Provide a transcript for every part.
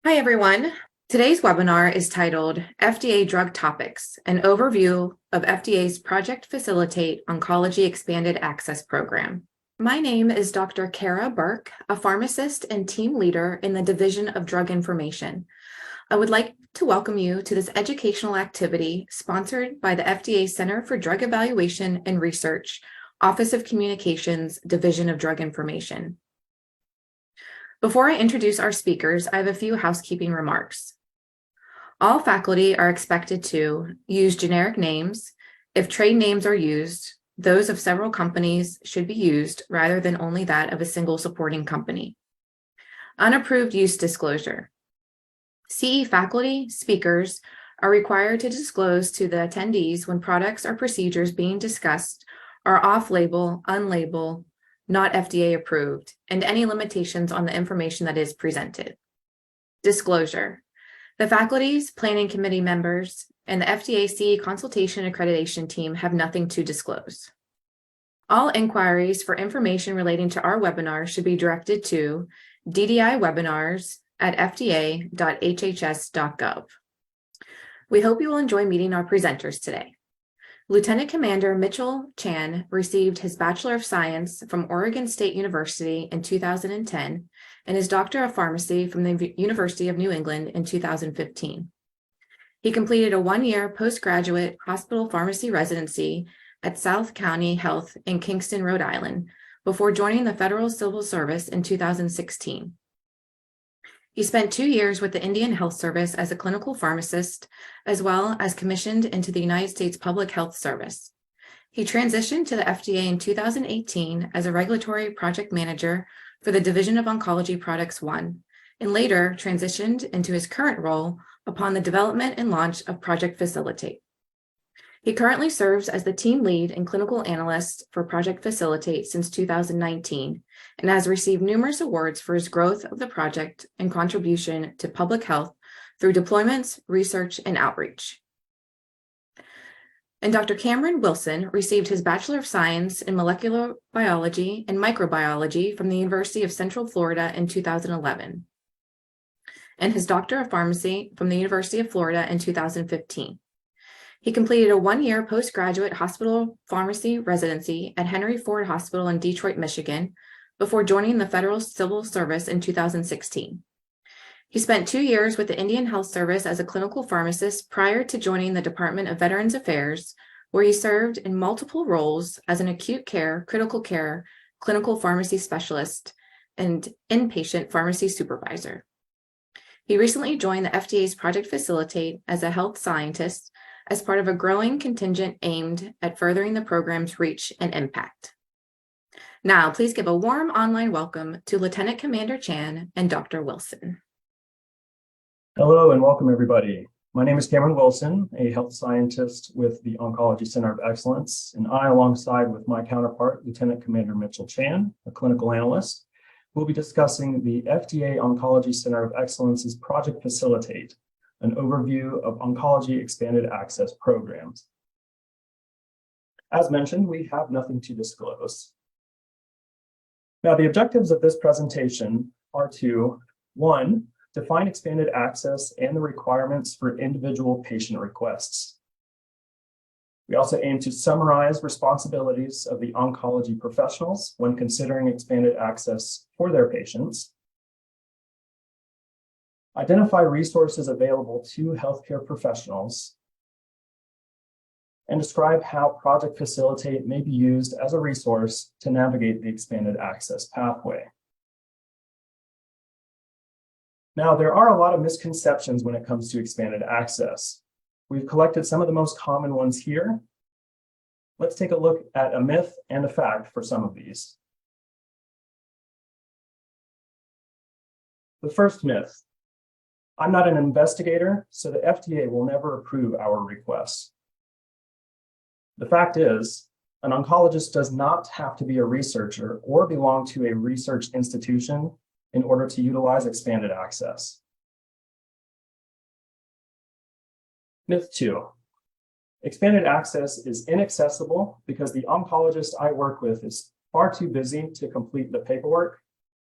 Hi, everyone. Today's webinar is titled FDA Drug Topics, an overview of FDA's Project Facilitate Oncology Expanded Access Program. My name is Dr. Kara Burke, a pharmacist and team leader in the Division of Drug Information. I would like to welcome you to this educational activity sponsored by the FDA Center for Drug Evaluation and Research, Office of Communications, Division of Drug Information. Before I introduce our speakers, I have a few housekeeping remarks. All faculty are expected to use generic names. If trade names are used, those of several companies should be used rather than only that of a single supporting company. Unapproved use disclosure. CE faculty, speakers are required to disclose to the attendees when products or procedures being discussed are off-label, unlabeled, not FDA approved, and any limitations on the information that is presented. Disclosure. The faculty's planning committee members and the FDA CE consultation accreditation team have nothing to disclose. All inquiries for information relating to our webinar should be directed to ddi-webinars@fda.hhs.gov. We hope you will enjoy meeting our presenters today. Lieutenant Commander Mitchell Chan received his Bachelor of Science from Oregon State University in 2010 and his Doctor of Pharmacy from the University of New England in 2015. He completed a one-year postgraduate hospital pharmacy residency at South County Health in Kingston, Rhode Island, before joining the Federal Civil Service in 2016. He spent 2 years with the Indian Health Service as a clinical pharmacist, as well as commissioned into the United States Public Health Service. He transitioned to the FDA in 2018 as a regulatory project manager for the Division of Oncology Products 1, and later transitioned into his current role upon the development and launch of Project Facilitate. He currently serves as the team lead and clinical analyst for Project Facilitate since 2019 and has received numerous awards for his growth of the project and contribution to public health through deployments, research, and outreach. And Dr. Cameron Wilson received his Bachelor of Science in Molecular Biology and Microbiology from the University of Central Florida in 2011, and his Doctor of Pharmacy from the University of Florida in 2015. He completed a one-year postgraduate hospital pharmacy residency at Henry Ford Hospital in Detroit, Michigan, before joining the Federal Civil Service in 2016. He spent 2 years with the Indian Health Service as a clinical pharmacist prior to joining the Department of Veterans Affairs, where he served in multiple roles as an acute care, critical care, clinical pharmacy specialist, and inpatient pharmacy supervisor. He recently joined the FDA's Project Facilitate as a health scientist as part of a growing contingent aimed at furthering the program's reach and impact. Now, please give a warm online welcome to Lieutenant Commander Chan and Dr. Wilson. Hello and welcome, everybody. My name is Cameron Wilson, a health scientist with the Oncology Center of Excellence, and I, alongside with my counterpart, Lieutenant Commander Mitchell Chan, a clinical analyst, will be discussing the FDA Oncology Center of Excellence's Project Facilitate, an overview of oncology expanded access programs. As mentioned, we have nothing to disclose. Now, the objectives of this presentation are to, 1, define expanded access and the requirements for individual patient requests. We also aim to summarize responsibilities of the oncology professionals when considering expanded access for their patients, identify resources available to healthcare professionals, and describe how Project Facilitate may be used as a resource to navigate the expanded access pathway. Now, there are a lot of misconceptions when it comes to expanded access. We've collected some of the most common ones here. Let's take a look at a myth and a fact for some of these. The first myth: I'm not an investigator, so the FDA will never approve our requests. The fact is, an oncologist does not have to be a researcher or belong to a research institution in order to utilize expanded access. Myth 2. Expanded access is inaccessible because the oncologist I work with is far too busy to complete the paperwork,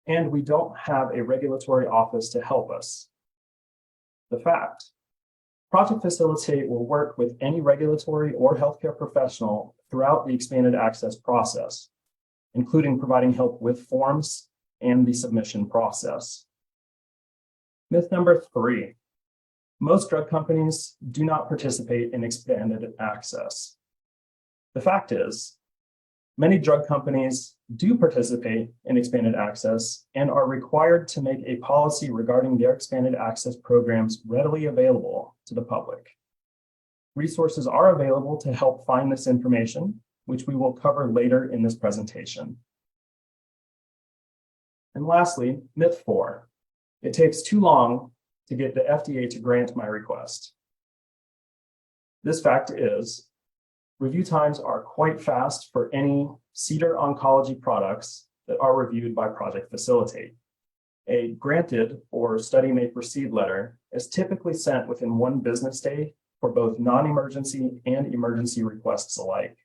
and we don't have a regulatory office to help us. The fact. Project Facilitate will work with any regulatory or healthcare professional throughout the expanded access process, including providing help with forms and the submission process. Myth number 3. Most drug companies do not participate in expanded access. The fact is, many drug companies do participate in expanded access and are required to make a policy regarding their expanded access programs readily available to the public. Resources are available to help find this information, which we will cover later in this presentation. And lastly, myth 4. It takes too long to get the FDA to grant my request. This fact is, review times are quite fast for any CDER oncology products that are reviewed by Project Facilitate. A granted or study may proceed letter is typically sent within 1 business day for both non-emergency and emergency requests alike.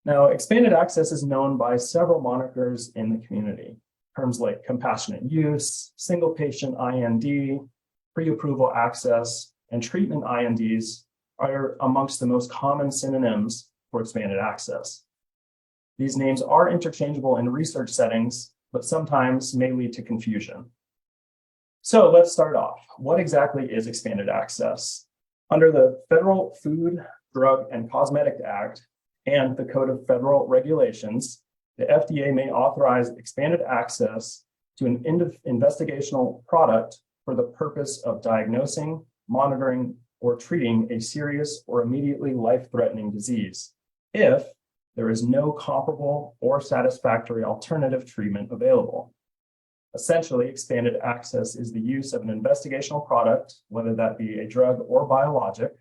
Now, expanded access is known by several monikers in the community. Terms like compassionate use, single patient IND, pre-approval access, and treatment INDs are amongst the most common synonyms for expanded access. These names are interchangeable in research settings, but sometimes may lead to confusion. So let's start off. What exactly is expanded access? Under the Federal Food, Drug, and Cosmetic Act and the Code of Federal Regulations, the FDA may authorize expanded access to an investigational product for the purpose of diagnosing, monitoring, or treating a serious or immediately life-threatening disease if there is no comparable or satisfactory alternative treatment available. Essentially, expanded access is the use of an investigational product, whether that be a drug or biologic,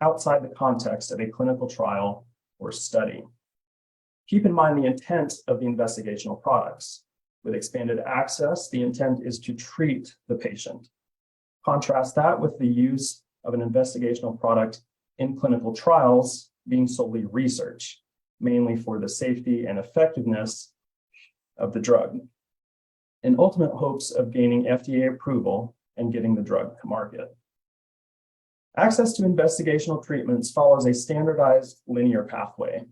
outside the context of a clinical trial or study. Keep in mind the intent of the investigational products. With expanded access, the intent is to treat the patient. Contrast that with the use of an investigational product in clinical trials being solely research, mainly for the safety and effectiveness of the drug, in ultimate hopes of gaining FDA approval and getting the drug to market. Access to investigational treatments follows a standardized linear pathway.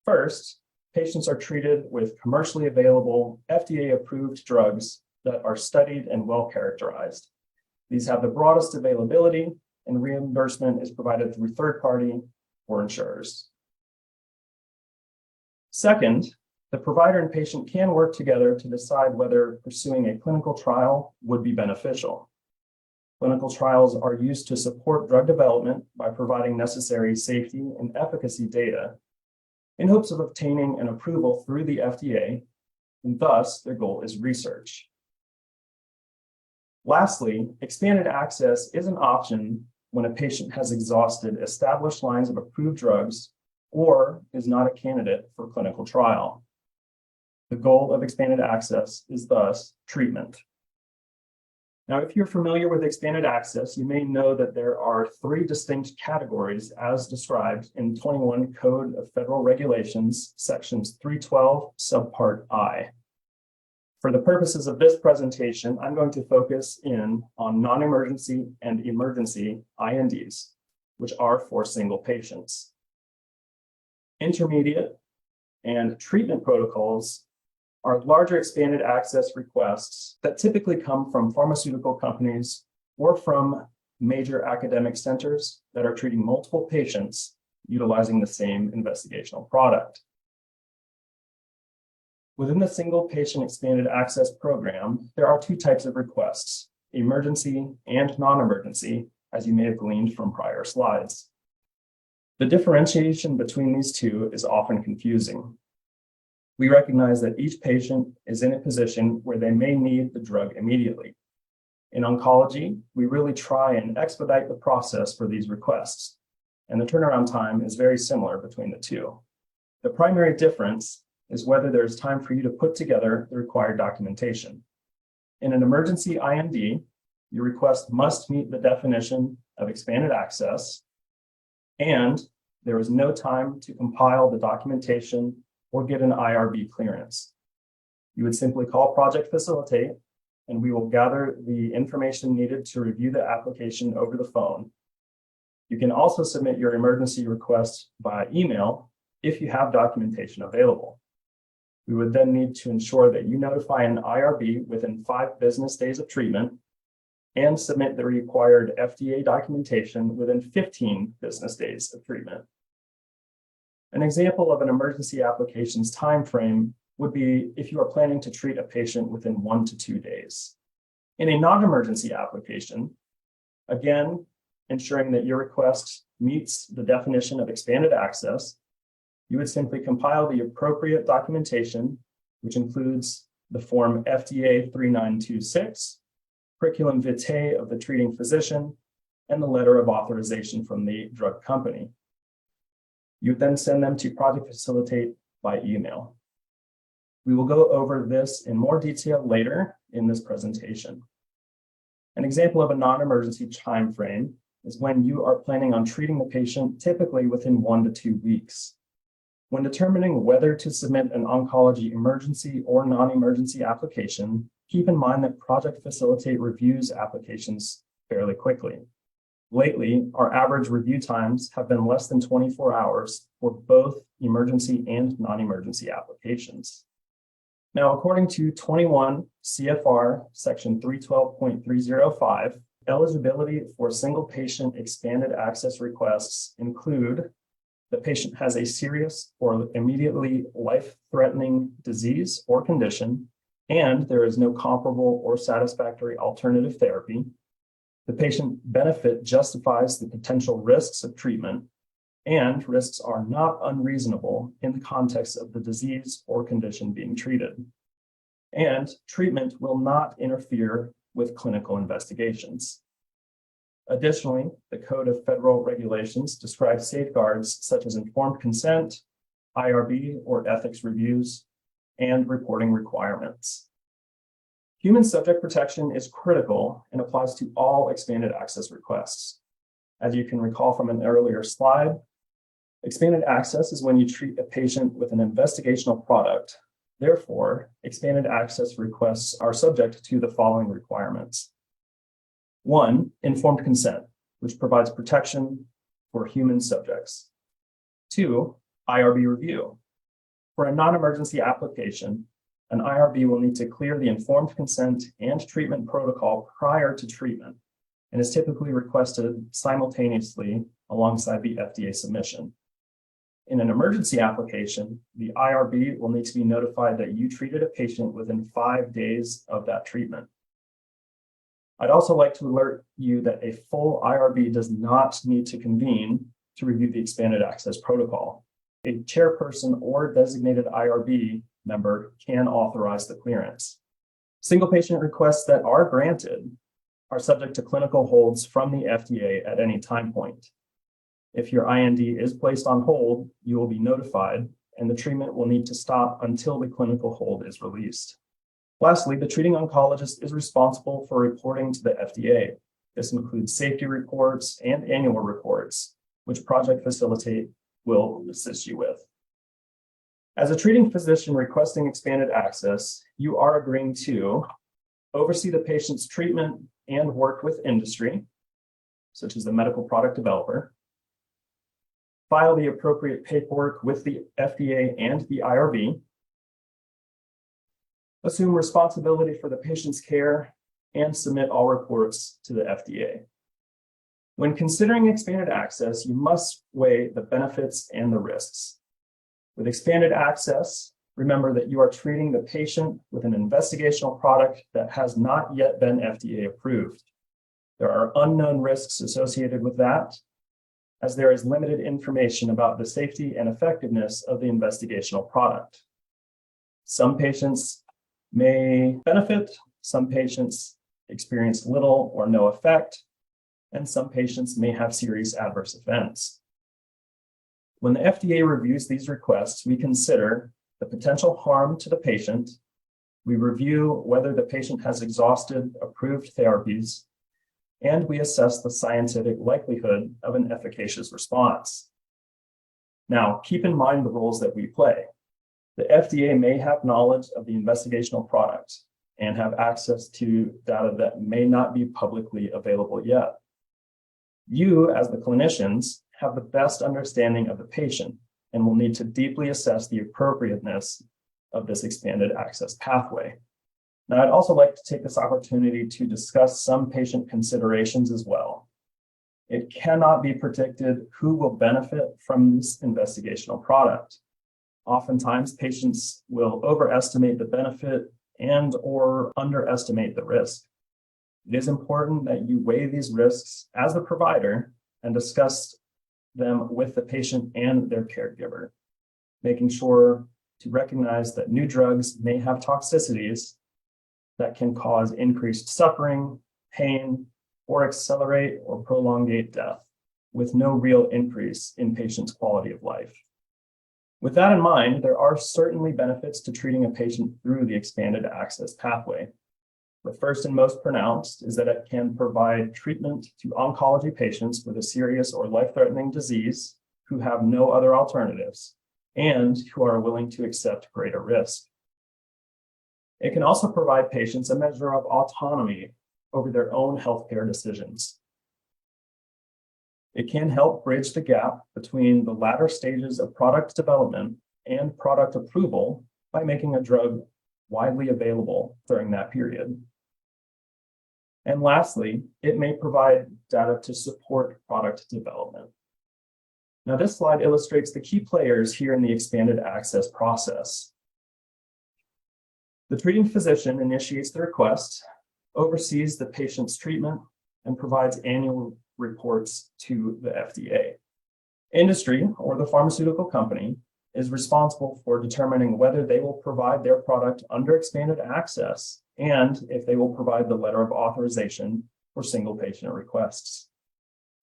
First, patients are treated with commercially available FDA-approved drugs that are studied and well-characterized. These have the broadest availability, and reimbursement is provided through third-party or insurers. Second, the provider and patient can work together to decide whether pursuing a clinical trial would be beneficial. Clinical trials are used to support drug development by providing necessary safety and efficacy data in hopes of obtaining an approval through the FDA, and thus their goal is research. Lastly, expanded access is an option when a patient has exhausted established lines of approved drugs or is not a candidate for clinical trial. The goal of expanded access is thus treatment. Now, if you're familiar with expanded access, you may know that there are 3 distinct categories as described in 21 Code of Federal Regulations, sections 312, subpart I. For the purposes of this presentation, I'm going to focus in on non-emergency and emergency INDs, which are for single patients. Intermediate and treatment protocols are larger expanded access requests that typically come from pharmaceutical companies or from major academic centers that are treating multiple patients utilizing the same investigational product. Within the single patient expanded access program, there are 2 types of requests, emergency and non-emergency, as you may have gleaned from prior slides. The differentiation between these 2 is often confusing. We recognize that each patient is in a position where they may need the drug immediately. In oncology, we really try and expedite the process for these requests, and the turnaround time is very similar between the 2. The primary difference is whether there's time for you to put together the required documentation. In an emergency IND, your request must meet the definition of expanded access, and there is no time to compile the documentation or get an IRB clearance. You would simply call Project Facilitate, and we will gather the information needed to review the application over the phone. You can also submit your emergency request via email if you have documentation available. We would then need to ensure that you notify an IRB within 5 business days of treatment and submit the required FDA documentation within 15 business days of treatment. An example of an emergency application's timeframe would be if you are planning to treat a patient within 1 to 2 days. In a non-emergency application, again, ensuring that your request meets the definition of expanded access, you would simply compile the appropriate documentation, which includes the form FDA 3926, curriculum vitae of the treating physician, and the letter of authorization from the drug company. You then send them to Project Facilitate by email. We will go over this in more detail later in this presentation. An example of a non-emergency time frame is when you are planning on treating the patient typically within 1 to 2 weeks. When determining whether to submit an oncology emergency or non-emergency application, keep in mind that Project Facilitate reviews applications fairly quickly. Lately, our average review times have been less than 24 hours for both emergency and non-emergency applications. Now, according to 21 CFR section 312.305, eligibility for single patient expanded access requests include the patient has a serious or immediately life-threatening disease or condition, and there is no comparable or satisfactory alternative therapy. The patient benefit justifies the potential risks of treatment, and risks are not unreasonable in the context of the disease or condition being treated. And treatment will not interfere with clinical investigations. Additionally, the Code of Federal Regulations describes safeguards such as informed consent, IRB or ethics reviews, and reporting requirements. Human subject protection is critical and applies to all expanded access requests. As you can recall from an earlier slide, expanded access is when you treat a patient with an investigational product. Therefore, expanded access requests are subject to the following requirements. 1, informed consent, which provides protection for human subjects. 2, IRB review. For a non-emergency application, an IRB will need to clear the informed consent and treatment protocol prior to treatment and is typically requested simultaneously alongside the FDA submission. In an emergency application, the IRB will need to be notified that you treated a patient within 5 days of that treatment. I'd also like to alert you that a full IRB does not need to convene to review the expanded access protocol. A chairperson or designated IRB member can authorize the clearance. Single patient requests that are granted are subject to clinical holds from the FDA at any time point. If your IND is placed on hold, you will be notified, and the treatment will need to stop until the clinical hold is released. Lastly, the treating oncologist is responsible for reporting to the FDA. This includes safety reports and annual reports, which Project Facilitate will assist you with. As a treating physician requesting expanded access, you are agreeing to oversee the patient's treatment and work with industry, such as the medical product developer, file the appropriate paperwork with the FDA and the IRB, assume responsibility for the patient's care, and submit all reports to the FDA. When considering expanded access, you must weigh the benefits and the risks. With expanded access, remember that you are treating the patient with an investigational product that has not yet been FDA approved. There are unknown risks associated with that, as there is limited information about the safety and effectiveness of the investigational product. Some patients may benefit, some patients experience little or no effect, and some patients may have serious adverse events. When the FDA reviews these requests, we consider the potential harm to the patient, we review whether the patient has exhausted approved therapies, and we assess the scientific likelihood of an efficacious response. Now, keep in mind the roles that we play. The FDA may have knowledge of the investigational product and have access to data that may not be publicly available yet. You, as the clinicians, have the best understanding of the patient and will need to deeply assess the appropriateness of this expanded access pathway. Now, I'd also like to take this opportunity to discuss some patient considerations as well. It cannot be predicted who will benefit from this investigational product. Oftentimes, patients will overestimate the benefit and or underestimate the risk. It is important that you weigh these risks as the provider and discuss them with the patient and their caregiver, making sure to recognize that new drugs may have toxicities that can cause increased suffering, pain, or accelerate or prolongate death with no real increase in patients' quality of life. With that in mind, there are certainly benefits to treating a patient through the expanded access pathway. The first and most pronounced is that it can provide treatment to oncology patients with a serious or life-threatening disease who have no other alternatives and who are willing to accept greater risk. It can also provide patients a measure of autonomy over their own healthcare decisions. It can help bridge the gap between the latter stages of product development and product approval by making a drug widely available during that period. And lastly, it may provide data to support product development. Now, this slide illustrates the key players here in the expanded access process. The treating physician initiates the request, oversees the patient's treatment, and provides annual reports to the FDA. Industry, or the pharmaceutical company, is responsible for determining whether they will provide their product under expanded access and if they will provide the letter of authorization for single patient requests.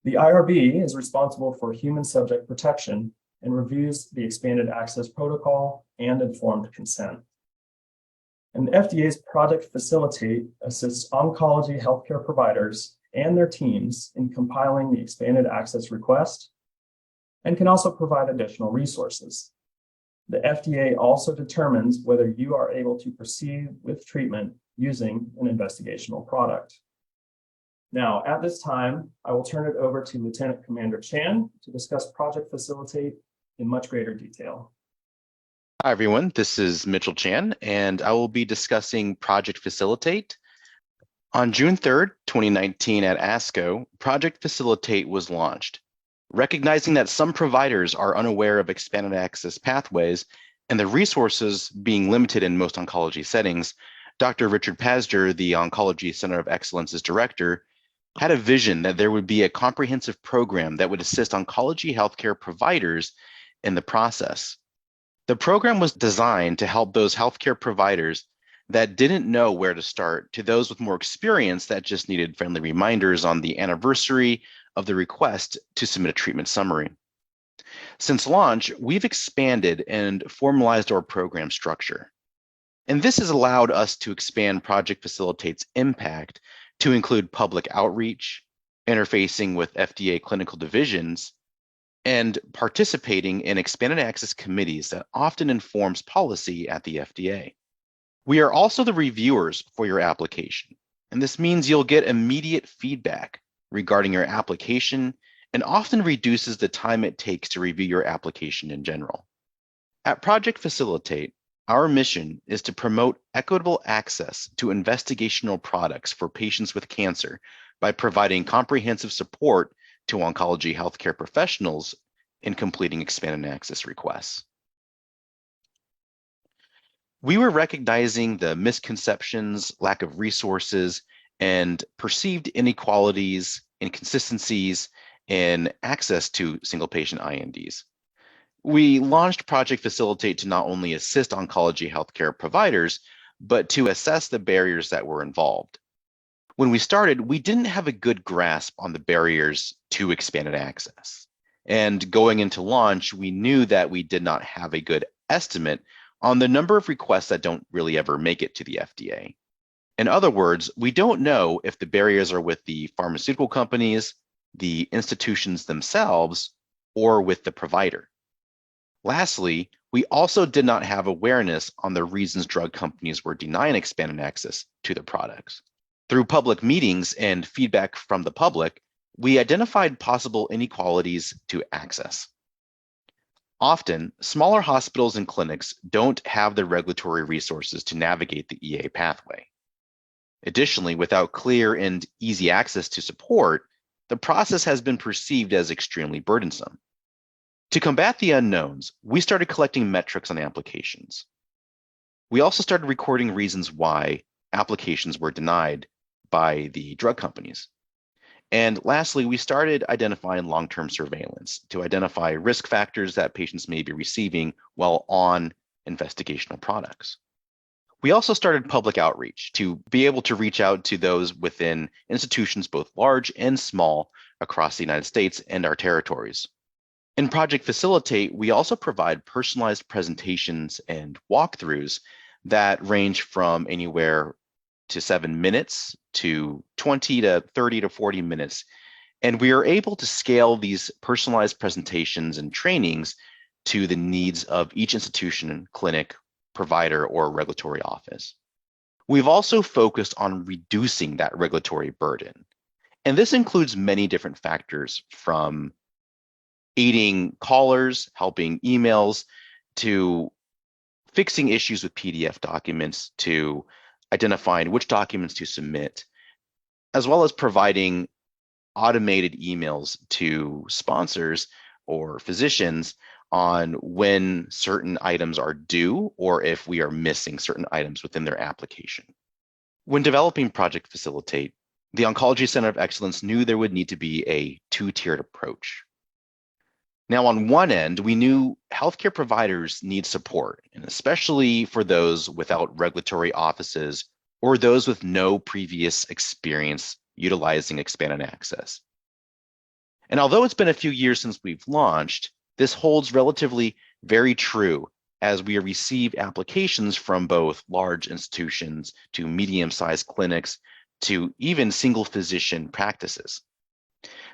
The IRB is responsible for human subject protection and reviews the expanded access protocol and informed consent. And the FDA's Project Facilitate assists oncology healthcare providers and their teams in compiling the expanded access request and can also provide additional resources. The FDA also determines whether you are able to proceed with treatment using an investigational product. Now, at this time, I will turn it over to Lieutenant Commander Chan to discuss Project Facilitate in much greater detail. Hi, everyone. This is Mitchell Chan, and I will be discussing Project Facilitate. On June 3rd, 2019 at ASCO, Project Facilitate was launched. Recognizing that some providers are unaware of expanded access pathways and the resources being limited in most oncology settings, Dr. Richard Pazdur, the Oncology Center of Excellence's director, had a vision that there would be a comprehensive program that would assist oncology healthcare providers in the process. The program was designed to help those healthcare providers that didn't know where to start to those with more experience that just needed friendly reminders on the anniversary of the request to submit a treatment summary. Since launch, we've expanded and formalized our program structure. And this has allowed us to expand Project Facilitate's impact to include public outreach, interfacing with FDA clinical divisions, and participating in expanded access committees that often informs policy at the FDA. We are also the reviewers for your application, and this means you'll get immediate feedback regarding your application and often reduces the time it takes to review your application in general. At Project Facilitate, our mission is to promote equitable access to investigational products for patients with cancer by providing comprehensive support to oncology healthcare professionals in completing expanded access requests. We were recognizing the misconceptions, lack of resources, and perceived inequalities, inconsistencies in access to single patient INDs. We launched Project Facilitate to not only assist oncology healthcare providers, but to assess the barriers that were involved. When we started, we didn't have a good grasp on the barriers to expanded access. And going into launch, we knew that we did not have a good estimate on the number of requests that don't really ever make it to the FDA. In other words, we don't know if the barriers are with the pharmaceutical companies, the institutions themselves, or with the provider. Lastly, We also did not have awareness on the reasons drug companies were denying expanded access to their products. Through public meetings and feedback from the public, we identified possible inequalities to access. Often, smaller hospitals and clinics don't have the regulatory resources to navigate the EA pathway. Additionally, without clear and easy access to support, the process has been perceived as extremely burdensome. To combat the unknowns, we started collecting metrics on applications. We also started recording reasons why applications were denied by the drug companies. And lastly, we started identifying long-term surveillance to identify risk factors that patients may be receiving while on investigational products. We also started public outreach to be able to reach out to those within institutions, both large and small, across the United States and our territories. In Project Facilitate, we also provide personalized presentations and walkthroughs that range from anywhere to 7 minutes to 20 to 30 to 40 minutes. And we are able to scale these personalized presentations and trainings to the needs of each institution, clinic, provider, or regulatory office. We've also focused on reducing that regulatory burden. And this includes many different factors, from aiding callers, helping emails, to fixing issues with PDF documents, to identifying which documents to submit, as well as providing automated emails to sponsors or physicians on when certain items are due or if we are missing certain items within their application. When developing Project Facilitate, the Oncology Center of Excellence knew there would need to be a two-tiered approach. Now, on one end, we knew healthcare providers need support, and especially for those without regulatory offices or those with no previous experience utilizing expanded access. And although it's been a few years since we've launched, this holds relatively very true as we receive applications from both large institutions to medium-sized clinics to even single physician practices.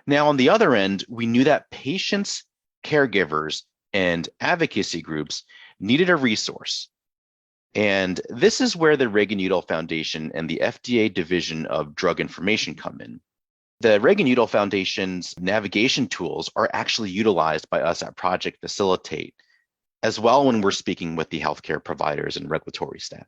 Now, on the other end, we knew that patients, caregivers, and advocacy groups needed a resource. And this is where the Reagan-Udall Foundation and the FDA Division of Drug Information come in. The Reagan-Udall Foundation's navigation tools are actually utilized by us at Project Facilitate, as well when we're speaking with the healthcare providers and regulatory staff.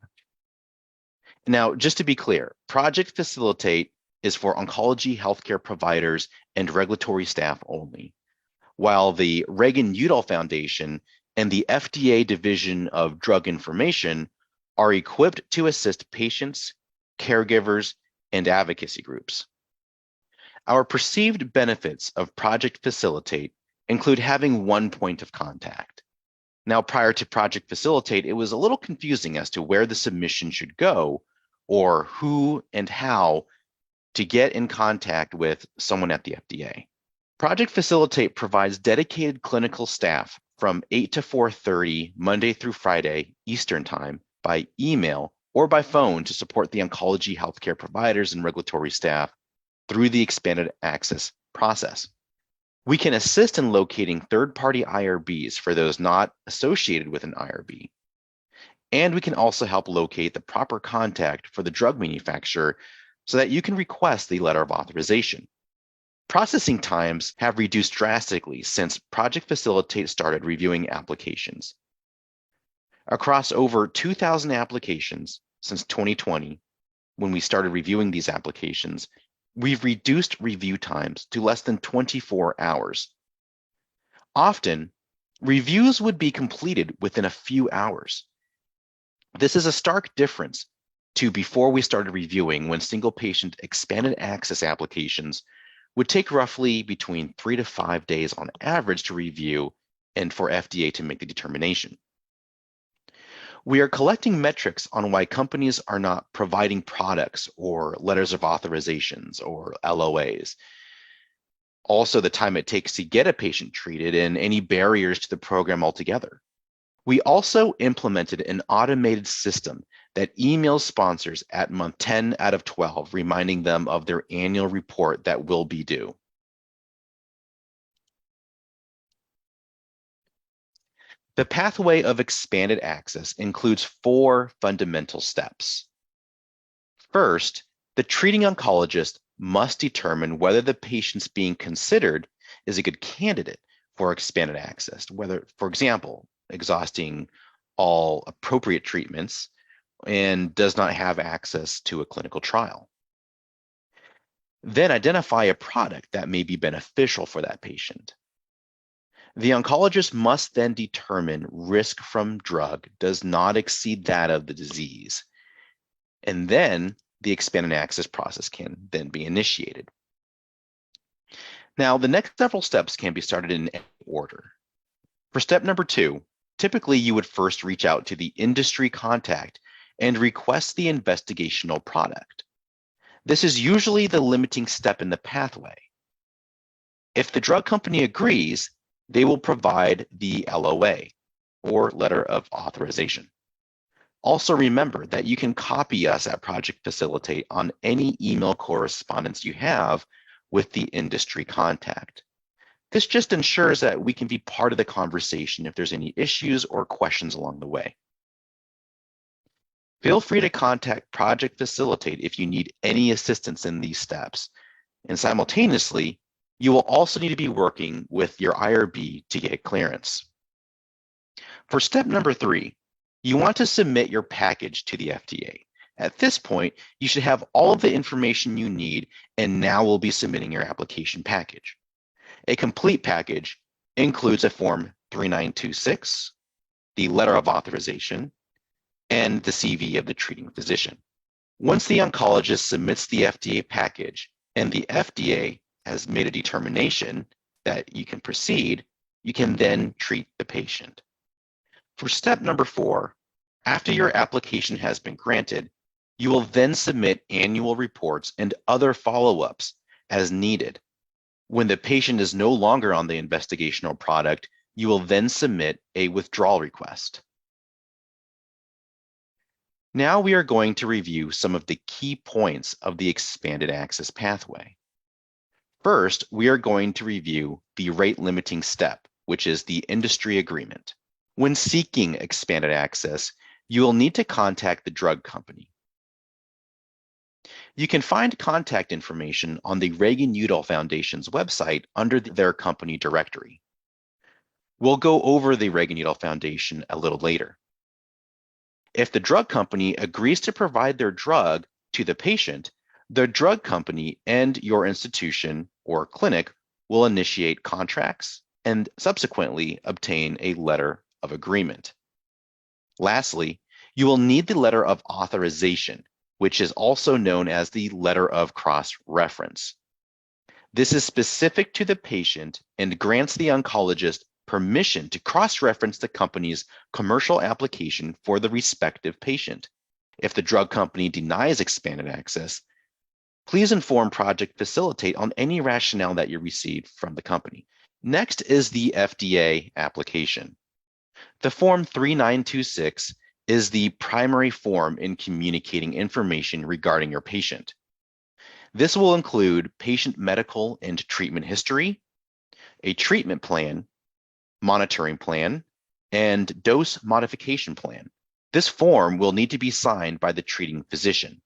Now, just to be clear, Project Facilitate is for oncology healthcare providers and regulatory staff only, while the Reagan-Udall Foundation and the FDA Division of Drug Information are equipped to assist patients, caregivers, and advocacy groups. Our perceived benefits of Project Facilitate include having one point of contact. Now, prior to Project Facilitate, it was a little confusing as to where the submission should go or who and how to get in contact with someone at the FDA. Project Facilitate provides dedicated clinical staff from 8 to 4:30 Monday through Friday Eastern Time by email or by phone to support the oncology healthcare providers and regulatory staff through the expanded access process. We can assist in locating third-party IRBs for those not associated with an IRB. And we can also help locate the proper contact for the drug manufacturer so that you can request the letter of authorization. Processing times have reduced drastically since Project Facilitate started reviewing applications. Across over 2,000 applications since 2020, when we started reviewing these applications, we've reduced review times to less than 24 hours. Often, reviews would be completed within a few hours. This is a stark difference to before we started reviewing, when single patient expanded access applications would take roughly between 3 to 5 days on average to review and for FDA to make the determination. We are collecting metrics on why companies are not providing products or letters of authorizations or LOAs. Also, the time it takes to get a patient treated and any barriers to the program altogether. We also implemented an automated system that emails sponsors at month 10 out of 12, reminding them of their annual report that will be due. The pathway of expanded access includes 4 fundamental steps. First, the treating oncologist must determine whether the patient's being considered is a good candidate for expanded access, whether, for example, exhausting all appropriate treatments and does not have access to a clinical trial. Then identify a product that may be beneficial for that patient. The oncologist must then determine risk from drug does not exceed that of the disease. And then the expanded access process can then be initiated. Now, the next several steps can be started in any order. For step number 2, typically you would first reach out to the industry contact and request the investigational product. This is usually the limiting step in the pathway. If the drug company agrees, they will provide the LOA, or letter of authorization. Also remember that you can copy us at Project Facilitate on any email correspondence you have with the industry contact. This just ensures that we can be part of the conversation if there's any issues or questions along the way. Feel free to contact Project Facilitate if you need any assistance in these steps. And simultaneously, you will also need to be working with your IRB to get clearance. For step number 3, you want to submit your package to the FDA. At this point, you should have all of the information you need, and now we'll be submitting your application package. A complete package includes a Form 3926, the letter of authorization, and the CV of the treating physician. Once the oncologist submits the FDA package and the FDA has made a determination that you can proceed, you can then treat the patient. For step number 4, after your application has been granted, you will then submit annual reports and other follow-ups as needed. When the patient is no longer on the investigational product, you will then submit a withdrawal request. Now we are going to review some of the key points of the expanded access pathway. First, we are going to review the rate limiting step, which is the industry agreement. When seeking expanded access, you will need to contact the drug company. You can find contact information on the Reagan-Udall Foundation's website under their company directory. We'll go over the Reagan-Udall Foundation a little later. If the drug company agrees to provide their drug to the patient, the drug company and your institution or clinic will initiate contracts and subsequently obtain a letter of agreement. Lastly, you will need the letter of authorization, which is also known as the letter of cross-reference. This is specific to the patient and grants the oncologist permission to cross-reference the company's commercial application for the respective patient. If the drug company denies expanded access, please inform Project Facilitate on any rationale that you received from the company. Next is the FDA application. The Form 3926 is the primary form in communicating information regarding your patient. This will include patient medical and treatment history, a treatment plan, monitoring plan, and dose modification plan. This form will need to be signed by the treating physician.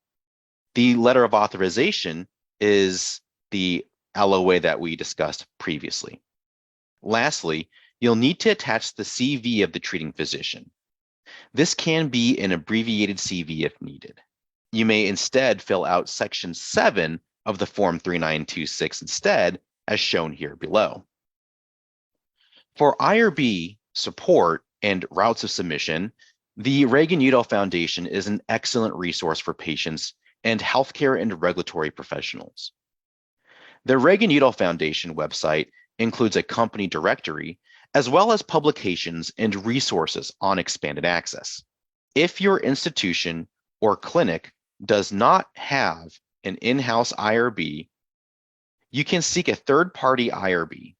The letter of authorization is the LOA that we discussed previously. Lastly, you'll need to attach the CV of the treating physician. This can be an abbreviated CV if needed. You may instead fill out Section 7 of the Form 3926 instead, as shown here below. For IRB support and routes of submission, the Reagan-Udall Foundation is an excellent resource for patients and healthcare and regulatory professionals. The Reagan-Udall Foundation website includes a company directory as well as publications and resources on expanded access. If your institution or clinic does not have an in-house IRB, you can seek a third-party IRB.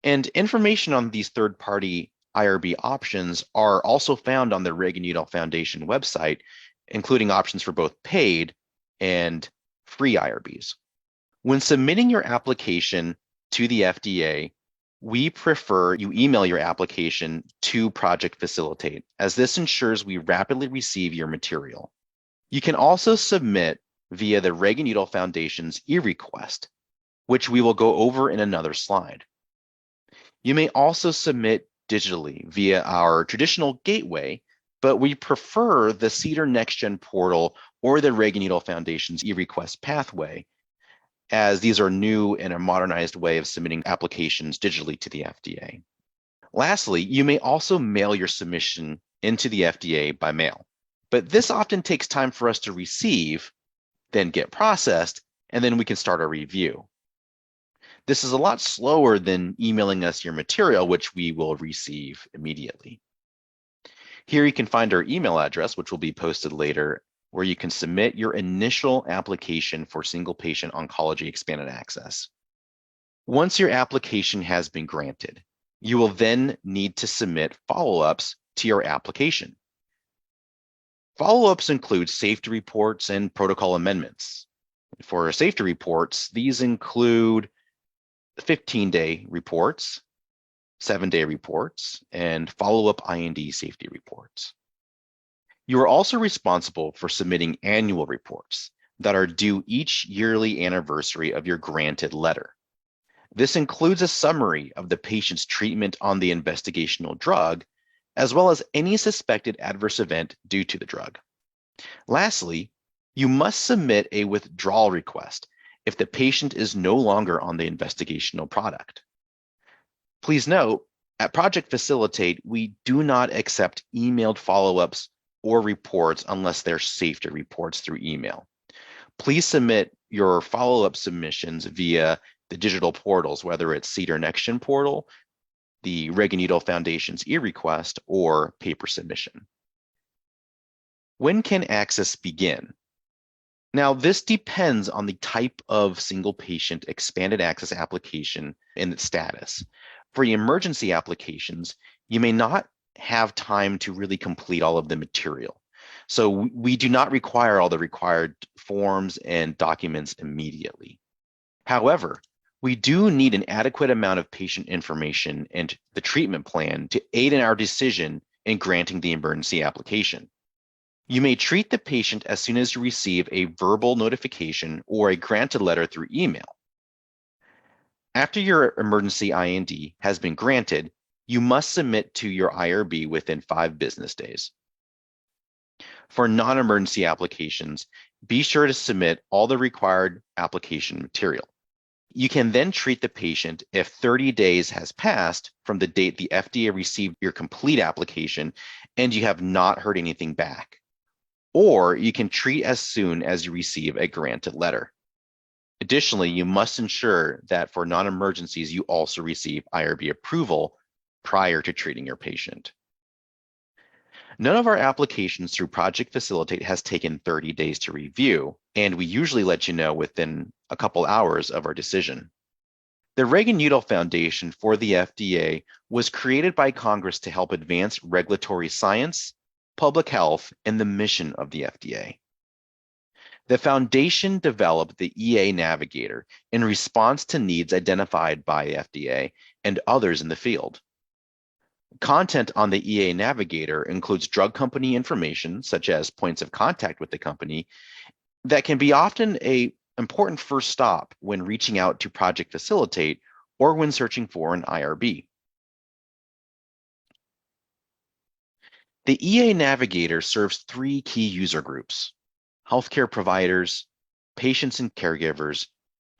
And information on these third-party IRB options are also found on the Reagan-Udall Foundation website, including options for both paid and free IRBs. When submitting your application to the FDA, we prefer you email your application to Project Facilitate, as this ensures we rapidly receive your material. You can also submit via the Reagan-Udall Foundation's eRequest, which we will go over in another slide. You may also submit digitally via our traditional gateway, but we prefer the CDER NextGen portal or the Reagan-Udall Foundation's eRequest pathway, as these are new and a modernized way of submitting applications digitally to the FDA. Lastly, you may also mail your submission into the FDA by mail, but this often takes time for us to receive, then get processed, and then we can start our review. This is a lot slower than emailing us your material, which we will receive immediately. Here you can find our email address, which will be posted later, where you can submit your initial application for single patient oncology expanded access. Once your application has been granted, you will then need to submit follow-ups to your application. Follow-ups include safety reports and protocol amendments. For safety reports, these include 15-day reports, 7-day reports, and follow-up IND safety reports. You are also responsible for submitting annual reports that are due each yearly anniversary of your granted letter. This includes a summary of the patient's treatment on the investigational drug, as well as any suspected adverse event due to the drug. Lastly, you must submit a withdrawal request if the patient is no longer on the investigational product. Please note, at Project Facilitate, we do not accept emailed follow-ups or reports unless they're safety reports through email. Please submit your follow-up submissions via the digital portals, whether it's CDER NextGen portal, the Reagan-Udall Foundation's eRequest, or paper submission. When can access begin? Now, this depends on the type of single patient expanded access application and its status. For emergency applications, you may not have time to really complete all of the material. So we do not require all the required forms and documents immediately. However, we do need an adequate amount of patient information and the treatment plan to aid in our decision in granting the emergency application. You may treat the patient as soon as you receive a verbal notification or a granted letter through email. After your emergency IND has been granted, you must submit to your IRB within 5 business days. For non-emergency applications, be sure to submit all the required application material. You can then treat the patient if 30 days has passed from the date the FDA received your complete application and you have not heard anything back. Or you can treat as soon as you receive a granted letter. Additionally, you must ensure that for non-emergencies, you also receive IRB approval prior to treating your patient. None of our applications through Project Facilitate has taken 30 days to review, and we usually let you know within a couple hours of our decision. The Reagan-Udall Foundation for the FDA was created by Congress to help advance regulatory science, public health, and the mission of the FDA. The foundation developed the EA Navigator in response to needs identified by FDA and others in the field. Content on the EA Navigator includes drug company information, such as points of contact with the company, that can be often an important first stop when reaching out to Project Facilitate or when searching for an IRB. The EA Navigator serves 3 key user groups: healthcare providers, patients and caregivers,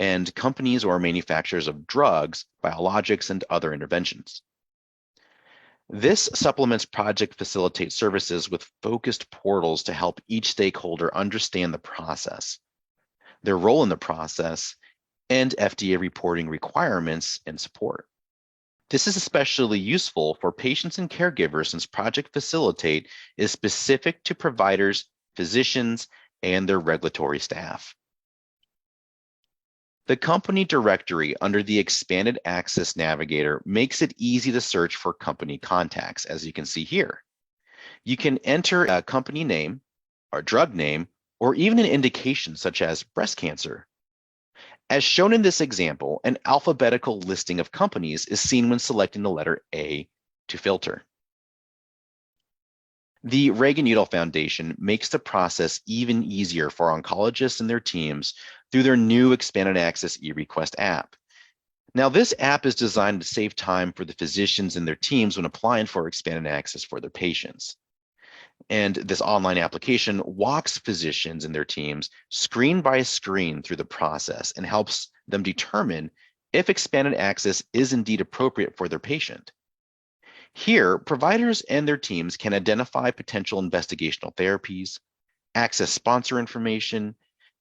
and companies or manufacturers of drugs, biologics, and other interventions. This supplements Project Facilitate services with focused portals to help each stakeholder understand the process, their role in the process, and FDA reporting requirements and support. This is especially useful for patients and caregivers since Project Facilitate is specific to providers, physicians, and their regulatory staff. The company directory under the Expanded Access Navigator makes it easy to search for company contacts, as you can see here. You can enter a company name, or drug name, or even an indication such as breast cancer. As shown in this example, an alphabetical listing of companies is seen when selecting the letter A to filter. The Reagan-Udall Foundation makes the process even easier for oncologists and their teams through their new Expanded Access eRequest app. Now, this app is designed to save time for the physicians and their teams when applying for expanded access for their patients. And this online application walks physicians and their teams screen by screen through the process and helps them determine if expanded access is indeed appropriate for their patient. Here, providers and their teams can identify potential investigational therapies, access sponsor information,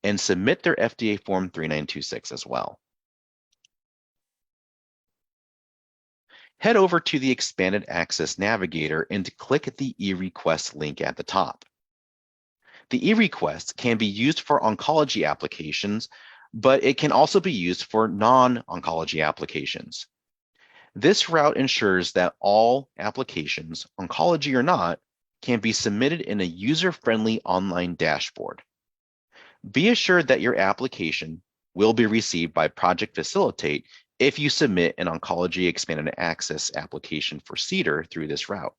and submit their FDA Form 3926 as well. Head over to the Expanded Access Navigator and click the eRequest link at the top. The eRequest can be used for oncology applications, but it can also be used for non-oncology applications. This route ensures that all applications, oncology or not, can be submitted in a user-friendly online dashboard. Be assured that your application will be received by Project Facilitate if you submit an oncology expanded access application for CDER through this route.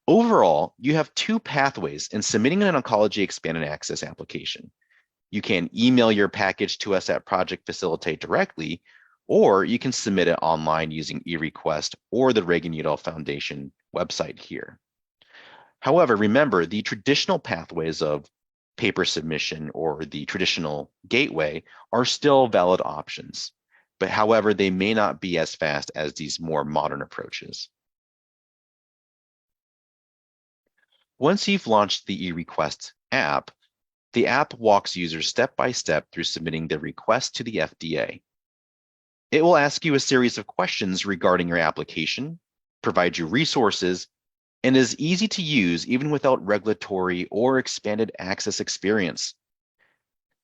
Overall, you have two pathways in submitting an oncology expanded access application. You can email your package to us at Project Facilitate directly, or you can submit it online using eRequest or the Reagan-Udall Foundation website here. However, remember, the traditional pathways of paper submission or the traditional gateway are still valid options, but however, they may not be as fast as these more modern approaches. Once you've launched the eRequest app, the app walks users step by step through submitting the request to the FDA. It will ask you a series of questions regarding your application, provide you resources, and is easy to use even without regulatory or expanded access experience.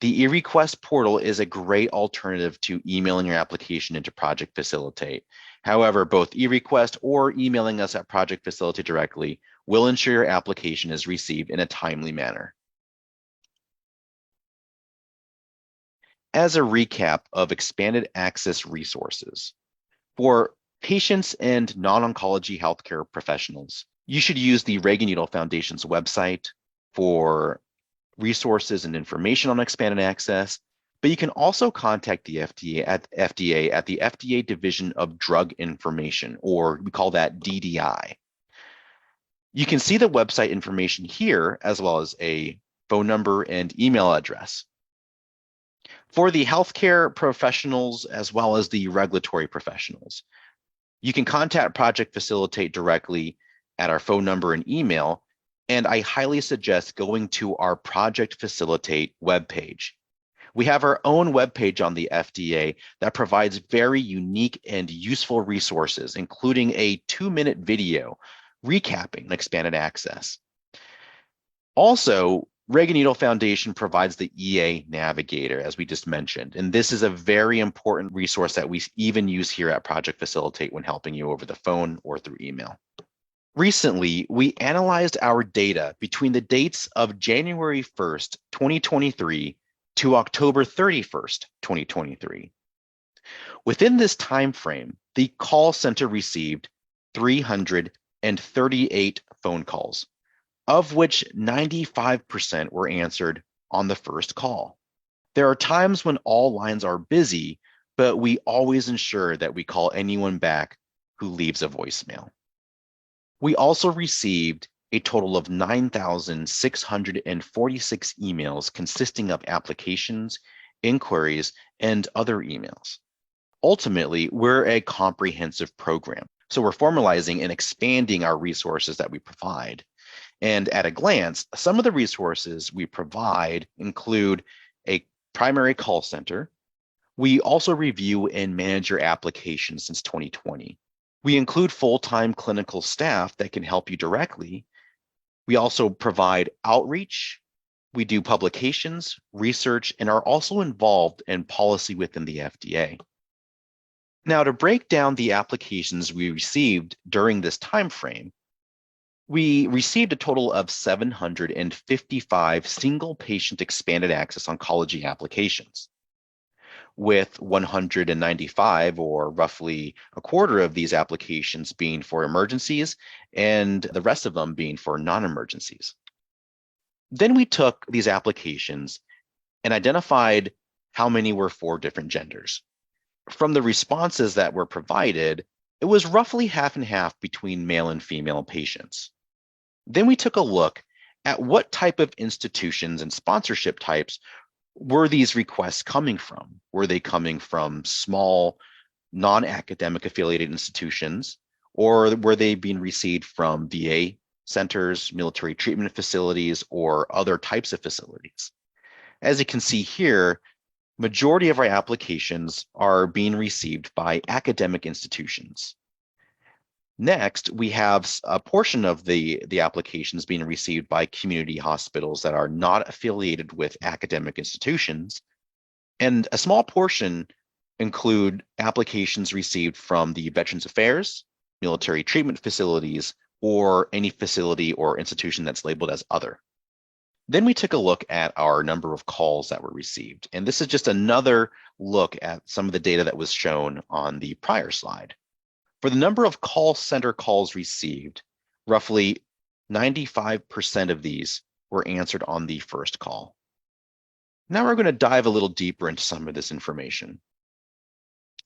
The eRequest portal is a great alternative to emailing your application into Project Facilitate. However, both eRequest or emailing us at Project Facilitate directly will ensure your application is received in a timely manner. As a recap of expanded access resources, for patients and non-oncology healthcare professionals, you should use the Reagan-Udall Foundation's website for resources and information on expanded access, but you can also contact the FDA at the FDA Division of Drug Information, or we call that DDI. You can see the website information here, as well as a phone number and email address. For the healthcare professionals, as well as the regulatory professionals, you can contact Project Facilitate directly at our phone number and email, and I highly suggest going to our Project Facilitate webpage. We have our own webpage on the FDA that provides very unique and useful resources, including a 2-minute video recapping expanded access. Also, Reagan-Udall Foundation provides the EA Navigator, as we just mentioned, and this is a very important resource that we even use here at Project Facilitate when helping you over the phone or through email. Recently, we analyzed our data between the dates of January 1st, 2023 to October 31st, 2023. Within this time frame, the call center received 338 phone calls, of which 95% were answered on the first call. There are times when all lines are busy, but we always ensure that we call anyone back who leaves a voicemail. We also received a total of 9,646 emails consisting of applications, inquiries, and other emails. Ultimately, we're a comprehensive program, so we're formalizing and expanding our resources that we provide. And at a glance, some of the resources we provide include a primary call center. We also review and manage your application since 2020. We include full-time clinical staff that can help you directly. We also provide outreach. We do publications, research, and are also involved in policy within the FDA. Now, to break down the applications we received during this time frame, we received a total of 755 single-patient expanded access oncology applications. with 195, or roughly a quarter of these applications being for emergencies and the rest of them being for non-emergencies. Then we took these applications and identified how many were for different genders. From the responses that were provided, it was roughly half and half between male and female patients. Then we took a look at what type of institutions and sponsorship types were these requests coming from? Were they coming from small, non-academic affiliated institutions, or were they being received from VA centers, military treatment facilities, or other types of facilities? As you can see here, majority of our applications are being received by academic institutions. Next, we have a portion of the applications being received by community hospitals that are not affiliated with academic institutions. And a small portion include applications received from the Veterans Affairs, military treatment facilities, or any facility or institution that's labeled as other. Then we took a look at our number of calls that were received. And this is just another look at some of the data that was shown on the prior slide. For the number of call center calls received, roughly 95% of these were answered on the first call. Now we're going to dive a little deeper into some of this information.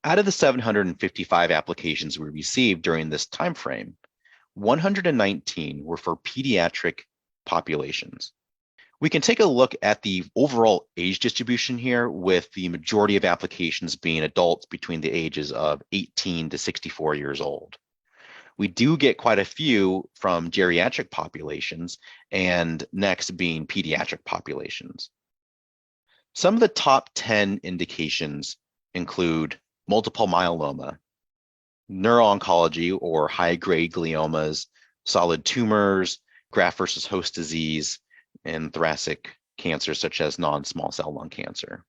Out of the 755 applications we received during this time frame, 119 were for pediatric populations. We can take a look at the overall age distribution here, with the majority of applications being adults between the ages of 18 to 64 years old. We do get quite a few from geriatric populations, and next being pediatric populations. Some of the top 10 indications include multiple myeloma, neuro-oncology or high-grade gliomas, solid tumors, graft versus host disease, and thoracic cancers such as non-small cell lung cancer.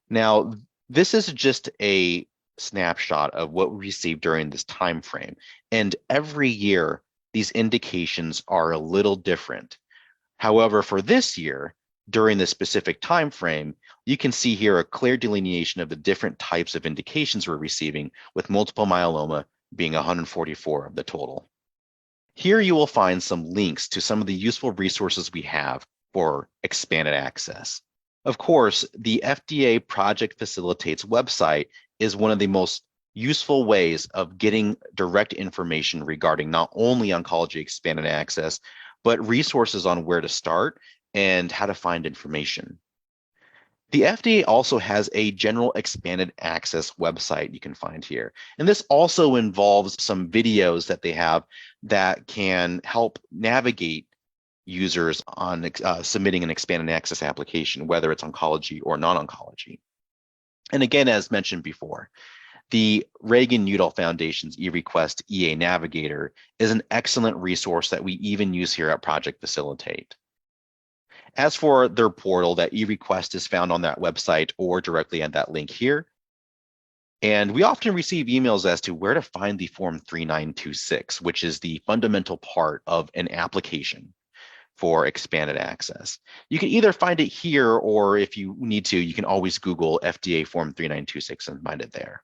Now, this is just a snapshot of what we received during this time frame, and every year these indications are a little different. However, for this year, during this specific time frame, you can see here a clear delineation of the different types of indications we're receiving, with multiple myeloma being 144 of the total. Here you will find some links to some of the useful resources we have for expanded access. Of course, the FDA Project Facilitates website is one of the most useful ways of getting direct information regarding not only oncology expanded access, but resources on where to start and how to find information. The FDA also has a general expanded access website you can find here. And this also involves some videos that they have that can help navigate users on submitting an expanded access application, whether it's oncology or non-oncology. And again, as mentioned before, the Reagan-Udall Foundation's eRequest EA Navigator is an excellent resource that we even use here at Project Facilitate. As for their portal, that eRequest is found on that website or directly at that link here. And we often receive emails as to where to find the Form 3926, which is the fundamental part of an application for expanded access. You can either find it here, or if you need to, you can always Google FDA Form 3926 and find it there.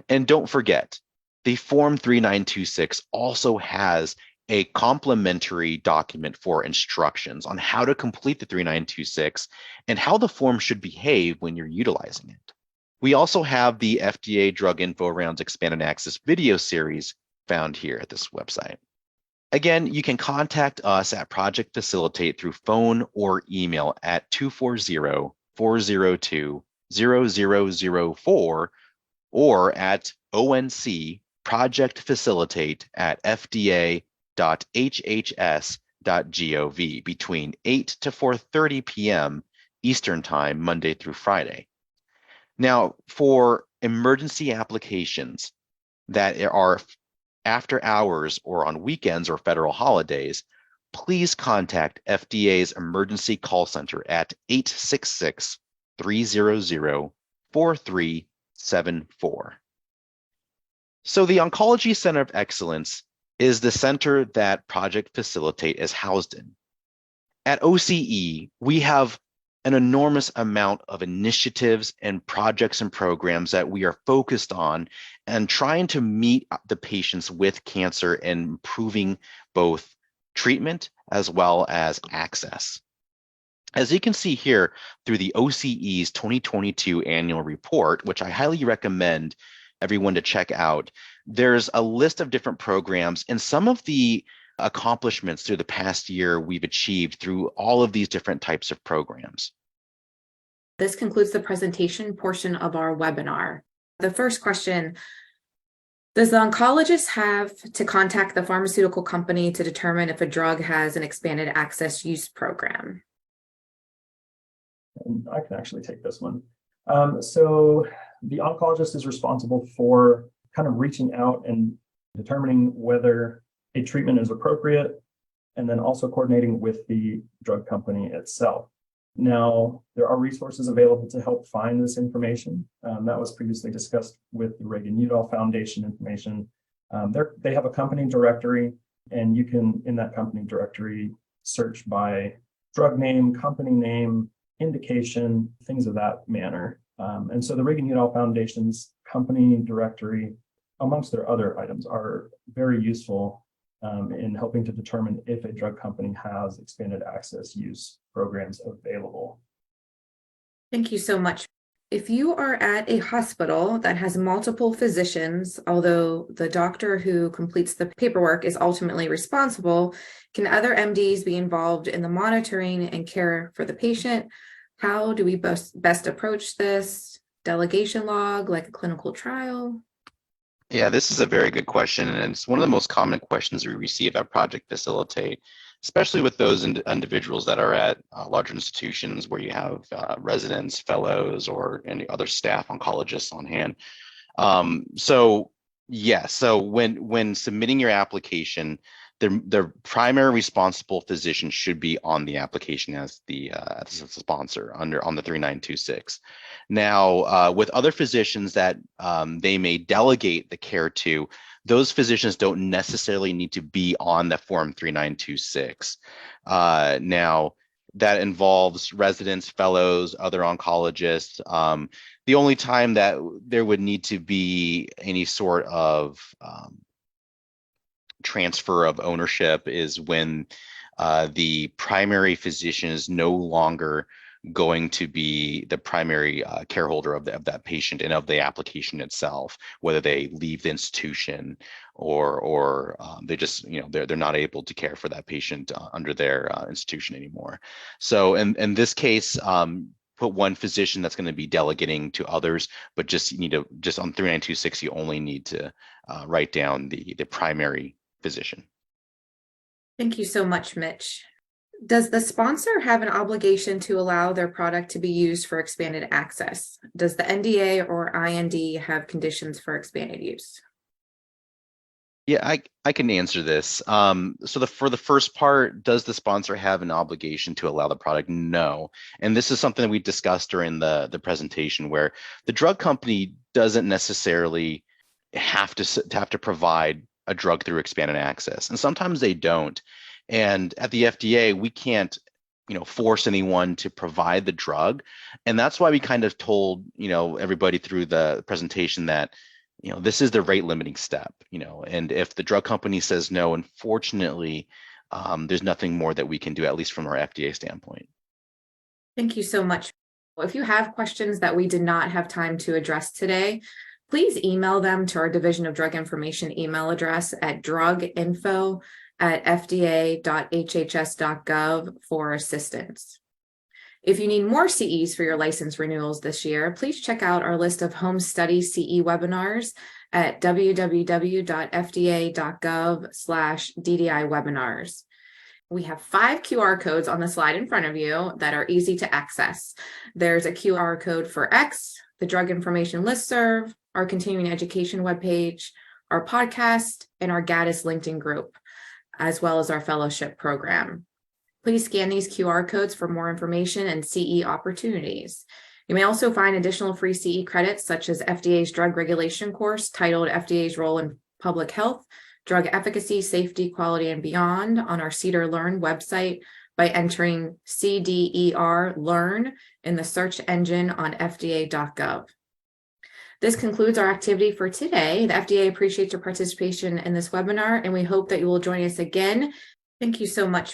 And don't forget, the Form 3926 also has a complementary document for instructions on how to complete the 3926 and how the form should behave when you're utilizing it. We also have the FDA Drug Info Rounds Expanded Access video series found here at this website. Again, you can contact us at Project Facilitate through phone or email at 240-402-0004 or at oncprojectfacilitate@fda.hhs.gov between 8 to 4:30 p.m. Eastern Time, Monday through Friday. Now, for emergency applications that are after hours or on weekends or federal holidays, please contact FDA's Emergency Call Center at 866-300-4374. So the Oncology Center of Excellence is the center that Project Facilitate is housed in. At OCE, we have an enormous amount of initiatives and projects and programs that we are focused on and trying to meet the patients with cancer and improving both treatment as well as access. As you can see here through the OCE's 2022 annual report, which I highly recommend everyone to check out, there's a list of different programs and some of the accomplishments through the past year we've achieved through all of these different types of programs. This concludes the presentation portion of our webinar. The first question, does the oncologist have to contact the pharmaceutical company to determine if a drug has an expanded access use program? And I can actually take this one. So the oncologist is responsible for kind of reaching out and determining whether a treatment is appropriate, and then also coordinating with the drug company itself. Now, there are resources available to help find this information. That was previously discussed with the Reagan-Udall Foundation information. They have a company directory, and you can, in that company directory, search by drug name, company name, indication, things of that manner. And so the Reagan-Udall Foundation's company directory, amongst their other items, are very useful in helping to determine if a drug company has expanded access use programs available. Thank you so much. If you are at a hospital that has multiple physicians, although the doctor who completes the paperwork is ultimately responsible, can other MDs be involved in the monitoring and care for the patient? How do we best approach this? Delegation log, like a clinical trial? Yeah, this is a very good question, and it's one of the most common questions we receive at Project Facilitate, especially with those individuals that are at larger institutions where you have residents, fellows, or any other staff oncologists on hand. So when submitting your application, the primary responsible physician should be on the application as the sponsor on the 3926. Now, with other physicians that they may delegate the care to, those physicians don't necessarily need to be on the Form 3926. Now, that involves residents, fellows, other oncologists. The only time that there would need to be any sort of transfer of ownership is when the primary physician is no longer going to be the primary careholder of that patient and of the application itself, whether they leave the institution or they just, they're not able to care for that patient under their institution anymore. So in this case, put one physician that's going to be delegating to others, but just on 3926, you only need to write down the primary physician. Thank you so much, Mitch. Does the sponsor have an obligation to allow their product to be used for expanded access? Does the NDA or IND have conditions for expanded use? Yeah, I can answer this. So for the first part, does the sponsor have an obligation to allow the product? No. And this is something that we discussed during the presentation, where the drug company doesn't necessarily have to provide a drug through expanded access, and sometimes they don't. And at the FDA, we can't, force anyone to provide the drug, and that's why we kind of told everybody through the presentation that this is the rate limiting step. And if the drug company says no, unfortunately, there's nothing more that we can do, at least from our FDA standpoint. Thank you so much. If you have questions that we did not have time to address today, please email them to our Division of Drug Information email address at druginfo@fda.hhs.gov for assistance. If you need more CEs for your license renewals this year, please check out our list of home study CE webinars at www.fda.gov/DDI webinars. We have 5 QR codes on the slide in front of you that are easy to access. There's a QR code for X, the Drug Information Listserv, our continuing education webpage, our podcast, and our Gaddis LinkedIn group, as well as our fellowship program. Please scan these QR codes for more information and CE opportunities. You may also find additional free CE credits, such as FDA's drug regulation course titled FDA's Role in Public Health, Drug Efficacy, Safety, Quality, and Beyond on our Cedar Learn website by entering CDER Learn in the search engine on FDA.gov. This concludes our activity for today. The FDA appreciates your participation in this webinar, and we hope that you will join us again. Thank you so much.